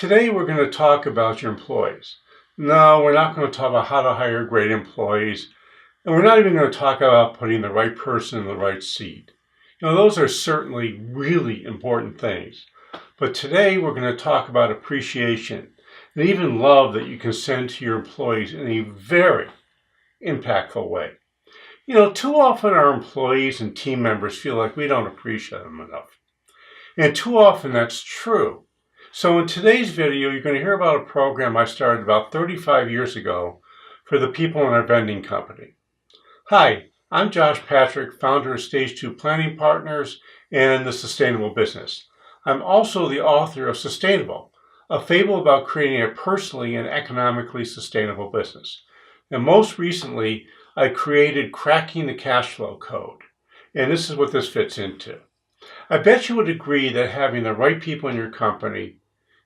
Today we're going to talk about your employees. No, we're not going to talk about how to hire great employees, and we're not even going to talk about putting the right person in the right seat. Those are certainly really important things. But today we're going to talk about appreciation and even love that you can send to your employees in a very impactful way. Too often our employees and team members feel like we don't appreciate them enough. And too often that's true. So in today's video, you're going to hear about a program I started about 35 years ago for the people in our vending company. Hi, I'm Josh Patrick, founder of Stage 2 Planning Partners and the Sustainable Business. I'm also the author of Sustainable, a fable about creating a personally and economically sustainable business. And most recently, I created Cracking the Cash Flow Code. And this is what this fits into. I bet you would agree that having the right people in your company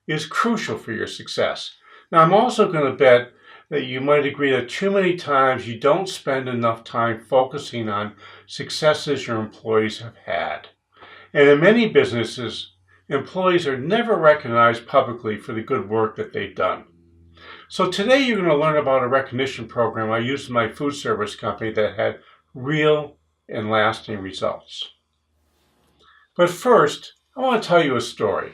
is crucial for your success. Now, I'm also going to bet that you might agree that too many times you don't spend enough time focusing on successes your employees have had. And in many businesses, employees are never recognized publicly for the good work that they've done. So today you're going to learn about a recognition program I used in my food service company that had real and lasting results. But first, I want to tell you a story.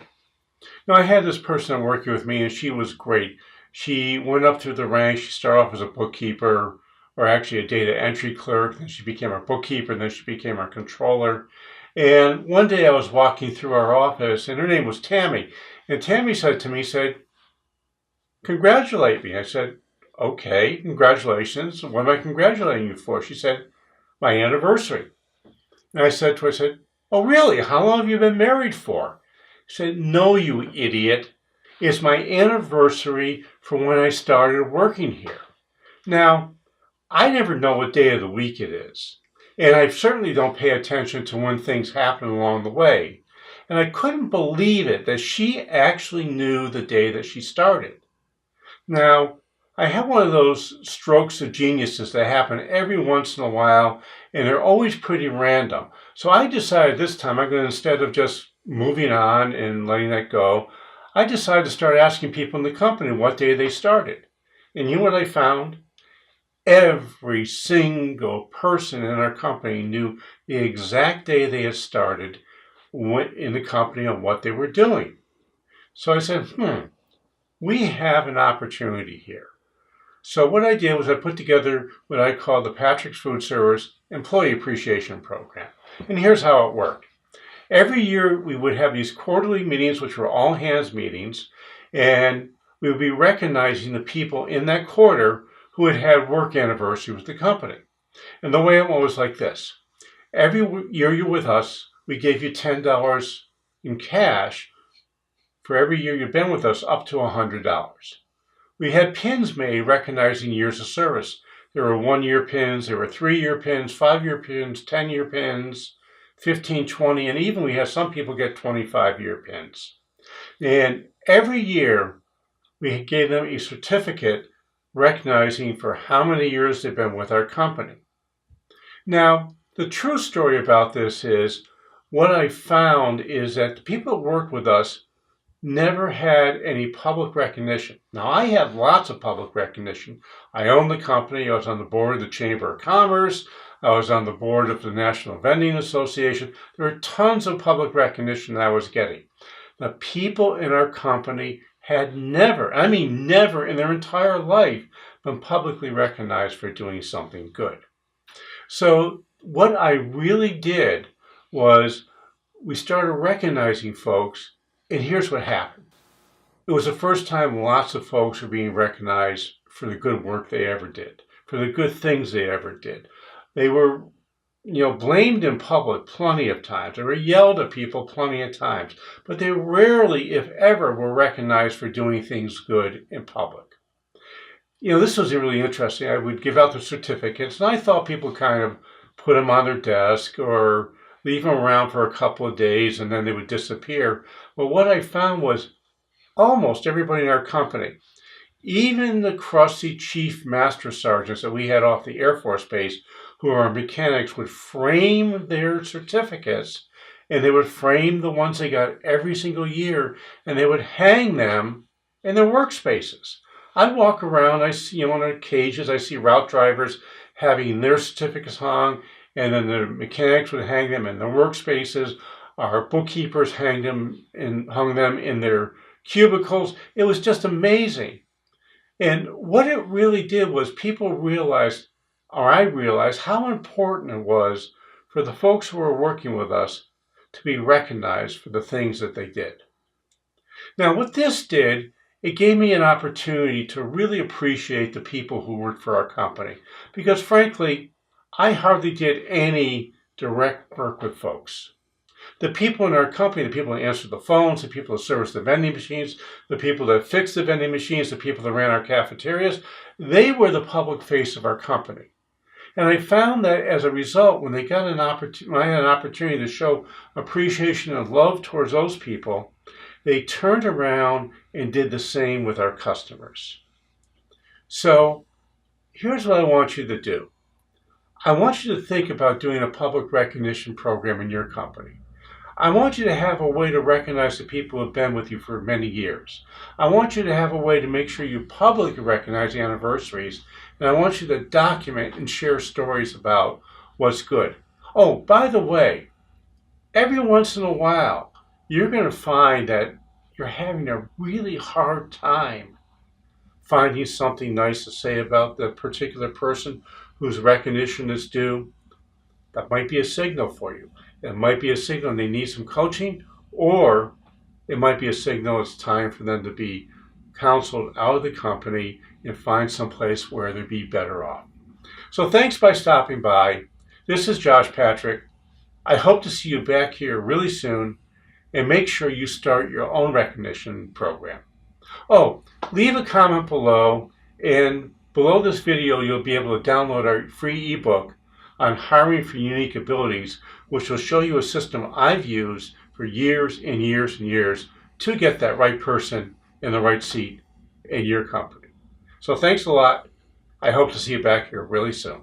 Now, I had this person working with me, and she was great. She went up through the ranks. She started off as a bookkeeper, or actually a data entry clerk. Then she became our bookkeeper, and then she became our controller. And one day I was walking through our office, and her name was Tammy. And Tammy said to me, "Congratulate me." I said, "Okay, congratulations. What am I congratulating you for?" She said, "My anniversary." And I said to her, "Oh, really? How long have you been married for?" She said, "No, you idiot. It's my anniversary from when I started working here." Now, I never know what day of the week it is. And I certainly don't pay attention to when things happen along the way. And I couldn't believe it that she actually knew the day that she started. Now, I have one of those strokes of geniuses that happen every once in a while, and they're always pretty random. So I decided this time I'm going to, instead of just moving on and letting that go, I decided to start asking people in the company what day they started. And you know what I found? Every single person in our company knew the exact day they had started in the company and what they were doing. So I said, we have an opportunity here. So what I did was I put together what I call the Patrick's Food Service Employee Appreciation Program. And here's how it worked. Every year we would have these quarterly meetings, which were all hands meetings, and we would be recognizing the people in that quarter who had had work anniversary with the company. And the way it was like this. Every year you're with us, we gave you $10 in cash for every year you've been with us, up to $100. We had pins made recognizing years of service. There were 1-year pins, there were 3-year pins, 5-year pins, 10-year pins, 15, 20, and even we have some people get 25-year pins. And every year we gave them a certificate recognizing for how many years they've been with our company. Now, the true story about this is what I found is that the people that worked with us never had any public recognition. Now, I have lots of public recognition. I own the company. I was on the board of the Chamber of Commerce. I was on the board of the National Vending Association. There were tons of public recognition that I was getting. The people in our company had never in their entire life, been publicly recognized for doing something good. So what I really did was we started recognizing folks, and here's what happened. It was the first time lots of folks were being recognized for the good work they ever did, for the good things they ever did. They were, blamed in public plenty of times. They were yelled at people plenty of times. But they rarely, if ever, were recognized for doing things good in public. This was really interesting. I would give out the certificates, and I thought people kind of put them on their desk or leave them around for a couple of days, and then they would disappear. Well, what I found was almost everybody in our company, even the crusty chief master sergeants that we had off the Air Force Base, who are mechanics, would frame their certificates, and they would frame the ones they got every single year, and they would hang them in their workspaces. I'd walk around, I see on occasions, I see route drivers having their certificates hung, and then the mechanics would hang them in their workspaces. Our bookkeepers hung them in their cubicles. It was just amazing. And what it really did was people realized, or I realized, how important it was for the folks who were working with us to be recognized for the things that they did. Now, what this did, it gave me an opportunity to really appreciate the people who worked for our company. Because frankly, I hardly did any direct work with folks. The people in our company, the people that answered the phones, the people that serviced the vending machines, the people that fixed the vending machines, the people that ran our cafeterias, they were the public face of our company. And I found that as a result, when they got when I had an opportunity to show appreciation and love towards those people, they turned around and did the same with our customers. So here's what I want you to do. I want you to think about doing a public recognition program in your company. I want you to have a way to recognize the people who have been with you for many years. I want you to have a way to make sure you publicly recognize the anniversaries, and I want you to document and share stories about what's good. Oh, by the way, every once in a while, you're going to find that you're having a really hard time finding something nice to say about the particular person whose recognition is due. That might be a signal for you. It might be a signal they need some coaching, or it might be a signal it's time for them to be counseled out of the company and find some place where they'd be better off. So thanks by stopping by. This is Josh Patrick. I hope to see you back here really soon, and make sure you start your own recognition program. Oh, leave a comment below, and below this video you'll be able to download our free ebook on hiring for unique abilities, which will show you a system I've used for years and years and years to get that right person in the right seat in your company. So thanks a lot. I hope to see you back here really soon.